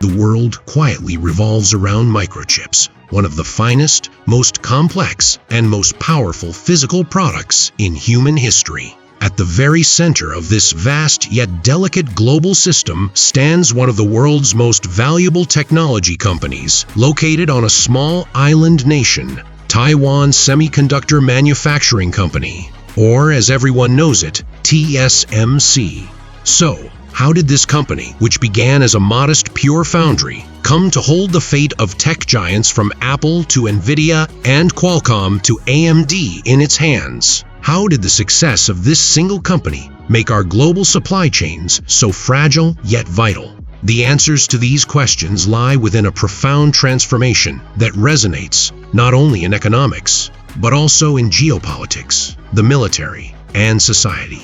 The world quietly revolves around microchips, one of the finest, most complex, and most powerful physical products in human history. At the very center of this vast yet delicate global system stands one of the world's most valuable technology companies, located on a small island nation, Taiwan Semiconductor Manufacturing Company, or as everyone knows it, TSMC. So, how did this company, which began as a modest pure foundry, come to hold the fate of tech giants from Apple to Nvidia and Qualcomm to AMD in its hands? How did the success of this single company make our global supply chains so fragile yet vital? The answers to these questions lie within a profound transformation that resonates not only in economics, but also in geopolitics, the military, and society.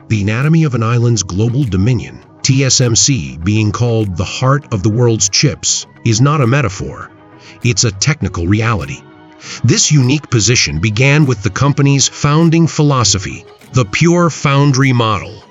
The anatomy of an island's global dominion, TSMC being called the heart of the world's chips, is not a metaphor. It's a technical reality. This unique position began with the company's founding philosophy, the pure foundry model.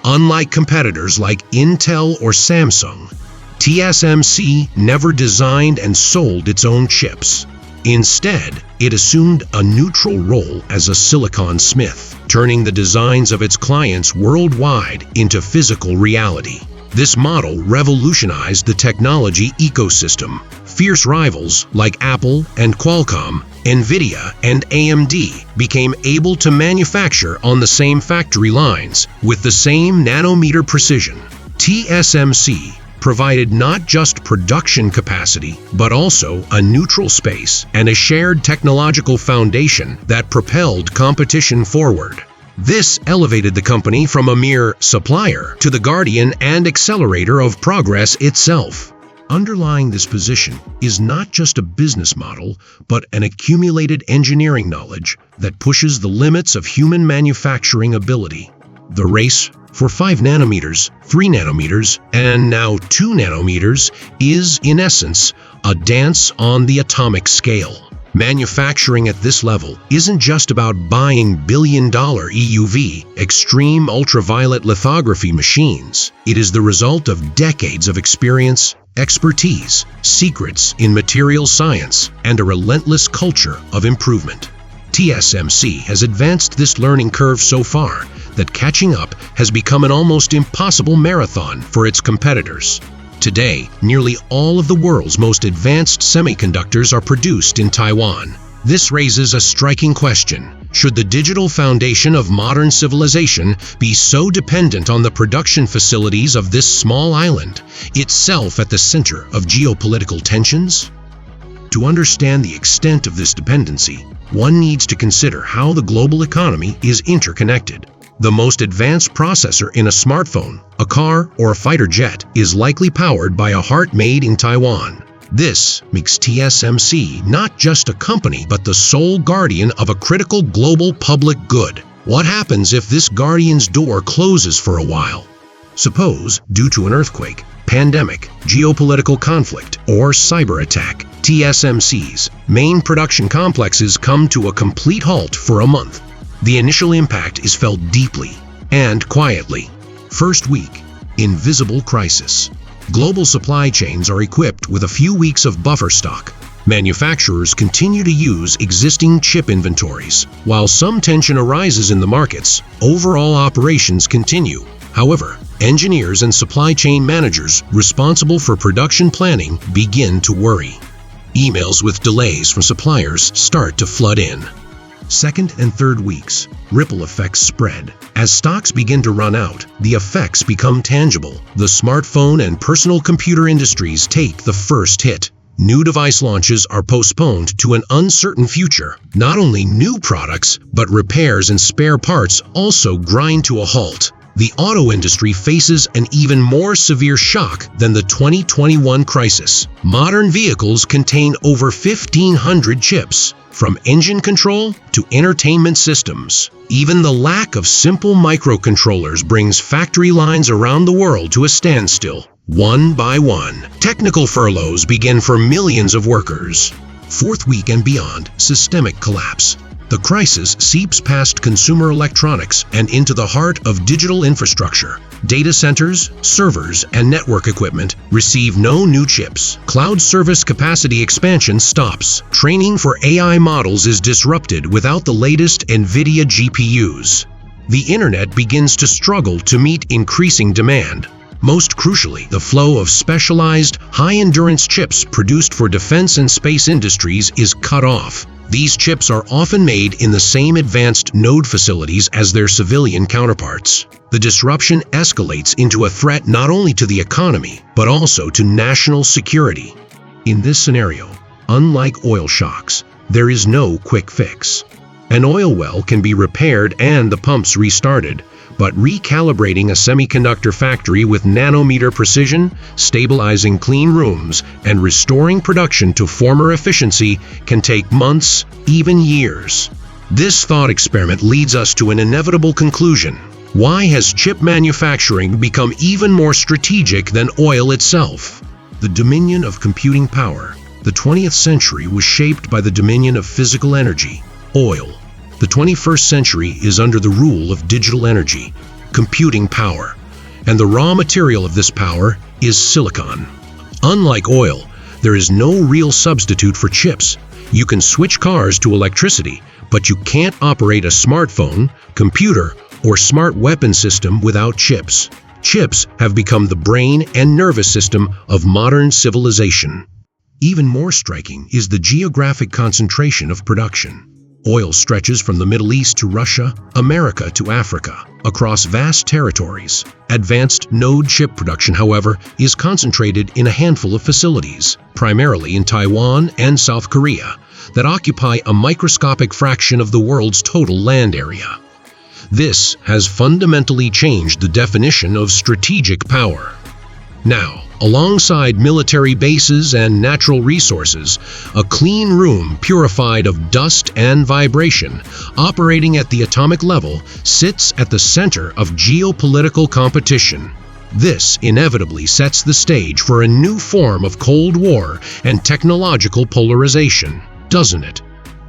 Unlike competitors like Intel or Samsung, TSMC never designed and sold its own chips. Instead, it assumed a neutral role as a silicon smith, turning the designs of its clients worldwide into physical reality. This model revolutionized the technology ecosystem. Fierce rivals like Apple and Qualcomm, Nvidia and AMD became able to manufacture on the same factory lines with the same nanometer precision. TSMC provided not just production capacity, but also a neutral space and a shared technological foundation that propelled competition forward. This elevated the company from a mere supplier to the guardian and accelerator of progress itself. Underlying this position is not just a business model, but an accumulated engineering knowledge that pushes the limits of human manufacturing ability. The race for 5 nanometers, 3 nanometers, and now 2 nanometers is, in essence, a dance on the atomic scale. Manufacturing at this level isn't just about buying billion-dollar EUV, extreme ultraviolet lithography machines. It is the result of decades of experience, expertise, secrets in material science, and a relentless culture of improvement. TSMC has advanced this learning curve so far that catching up has become an almost impossible marathon for its competitors. Today, nearly all of the world's most advanced semiconductors are produced in Taiwan. This raises a striking question. Should the digital foundation of modern civilization be so dependent on the production facilities of this small island, itself at the center of geopolitical tensions? To understand the extent of this dependency, one needs to consider how the global economy is interconnected. The most advanced processor in a smartphone, a car, or a fighter jet is likely powered by a heart made in Taiwan. This makes TSMC not just a company, but the sole guardian of a critical global public good. What happens if this guardian's door closes for a while? Suppose, due to an earthquake, pandemic, geopolitical conflict, or cyber attack, TSMC's main production complexes come to a complete halt for a month. The initial impact is felt deeply and quietly. First week, invisible crisis. Global supply chains are equipped with a few weeks of buffer stock. Manufacturers continue to use existing chip inventories. While some tension arises in the markets, overall operations continue. However, engineers and supply chain managers responsible for production planning begin to worry. Emails with delays from suppliers start to flood in. Second and third weeks, ripple effects spread. As stocks begin to run out, the effects become tangible. The smartphone and personal computer industries take the first hit. New device launches are postponed to an uncertain future. Not only new products, but repairs and spare parts also grind to a halt. The auto industry faces an even more severe shock than the 2021 crisis. Modern vehicles contain over 1,500 chips, from engine control to entertainment systems. Even the lack of simple microcontrollers brings factory lines around the world to a standstill. One by one, technical furloughs begin for millions of workers. Fourth week and beyond, systemic collapse. The crisis seeps past consumer electronics and into the heart of digital infrastructure. Data centers, servers, and network equipment receive no new chips. Cloud service capacity expansion stops. Training for AI models is disrupted without the latest Nvidia GPUs. The internet begins to struggle to meet increasing demand. Most crucially, the flow of specialized, high-endurance chips produced for defense and space industries is cut off. These chips are often made in the same advanced node facilities as their civilian counterparts. The disruption escalates into a threat not only to the economy, but also to national security. In this scenario, unlike oil shocks, there is no quick fix. An oil well can be repaired and the pumps restarted, but recalibrating a semiconductor factory with nanometer precision, stabilizing clean rooms, and restoring production to former efficiency can take months, even years. This thought experiment leads us to an inevitable conclusion. Why has chip manufacturing become even more strategic than oil itself? The dominion of computing power. The 20th century was shaped by the dominion of physical energy, oil. The 21st century is under the rule of digital energy, computing power, and the raw material of this power is silicon. Unlike oil, there is no real substitute for chips. You can switch cars to electricity, but you can't operate a smartphone, computer, or smart weapon system without chips. Chips have become the brain and nervous system of modern civilization. Even more striking is the geographic concentration of production. Oil stretches from the Middle East to Russia, America to Africa, across vast territories. Advanced node chip production, however, is concentrated in a handful of facilities, primarily in Taiwan and South Korea, that occupy a microscopic fraction of the world's total land area. This has fundamentally changed the definition of strategic power. Now, alongside military bases and natural resources, a clean room purified of dust and vibration, operating at the atomic level, sits at the center of geopolitical competition. This inevitably sets the stage for a new form of Cold War and technological polarization, doesn't it?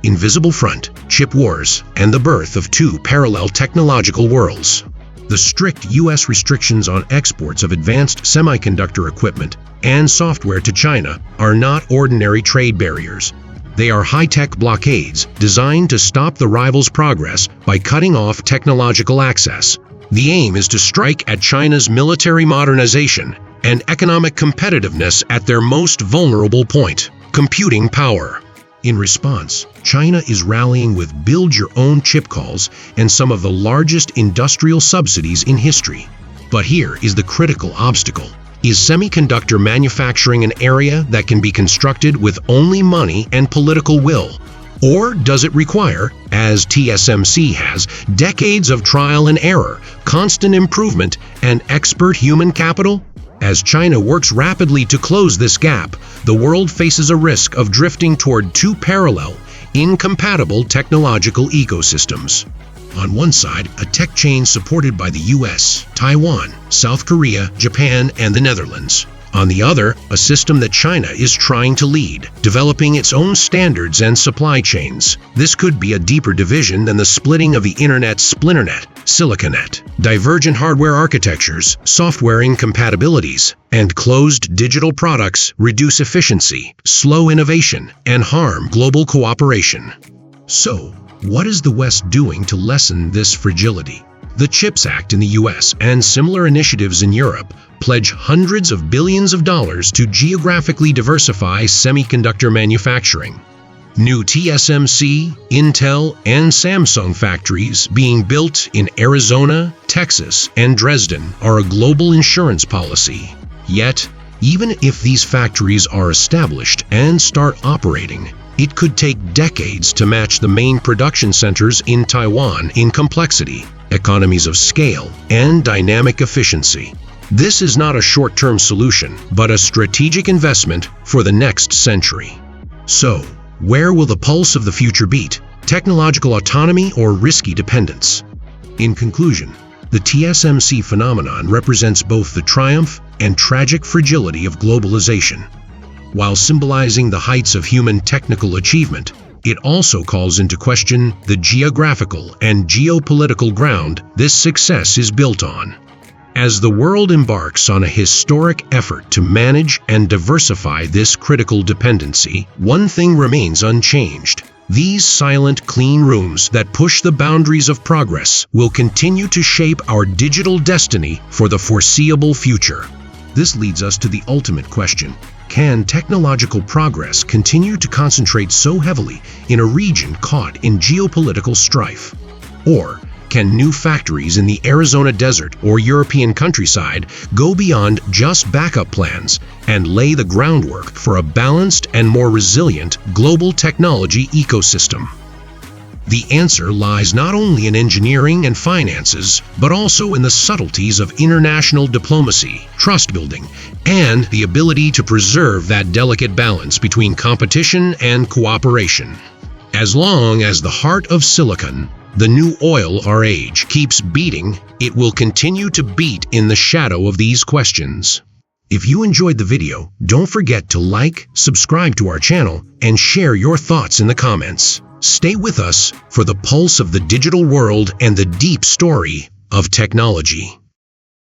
Invisible front, chip wars, and the birth of two parallel technological worlds. The strict U.S. restrictions on exports of advanced semiconductor equipment and software to China are not ordinary trade barriers. They are high-tech blockades designed to stop the rivals' progress by cutting off technological access. The aim is to strike at China's military modernization and economic competitiveness at their most vulnerable point, computing power. In response, China is rallying with build-your-own-chip calls and some of the largest industrial subsidies in history. But here is the critical obstacle. Is semiconductor manufacturing an area that can be constructed with only money and political will? Or does it require, as TSMC has, decades of trial and error, constant improvement, and expert human capital? As China works rapidly to close this gap, the world faces a risk of drifting toward two parallel, incompatible technological ecosystems. On one side, a tech chain supported by the US, Taiwan, South Korea, Japan, and the Netherlands. On the other, a system that China is trying to lead, developing its own standards and supply chains. This could be a deeper division than the splitting of the internet's splinternet, siliconet. Divergent hardware architectures, software incompatibilities, and closed digital products reduce efficiency, slow innovation, and harm global cooperation. So, what is the West doing to lessen this fragility? The CHIPS Act in the US and similar initiatives in Europe pledge hundreds of billions of dollars to geographically diversify semiconductor manufacturing. New TSMC, Intel, and Samsung factories being built in Arizona, Texas, and Dresden are a global insurance policy. Yet, even if these factories are established and start operating, it could take decades to match the main production centers in Taiwan in complexity, economies of scale, and dynamic efficiency. This is not a short-term solution, but a strategic investment for the next century. So, where will the pulse of the future beat? Technological autonomy or risky dependence? In conclusion, the TSMC phenomenon represents both the triumph and tragic fragility of globalization. While symbolizing the heights of human technical achievement, It also calls into question the geographical and geopolitical ground this success is built on. As the world embarks on a historic effort to manage and diversify this critical dependency, one thing remains unchanged. These silent, clean rooms that push the boundaries of progress will continue to shape our digital destiny for the foreseeable future. This leads us to the ultimate question. Can technological progress continue to concentrate so heavily in a region caught in geopolitical strife? Or can new factories in the Arizona desert or European countryside go beyond just backup plans and lay the groundwork for a balanced and more resilient global technology ecosystem? The answer lies not only in engineering and finances, but also in the subtleties of international diplomacy, trust building, and the ability to preserve that delicate balance between competition and cooperation. As long as the heart of silicon, the new oil our age, keeps beating, it will continue to beat in the shadow of these questions. If you enjoyed the video, don't forget to like, subscribe to our channel, and share your thoughts in the comments. Stay with us for the pulse of the digital world and the deep story of technology.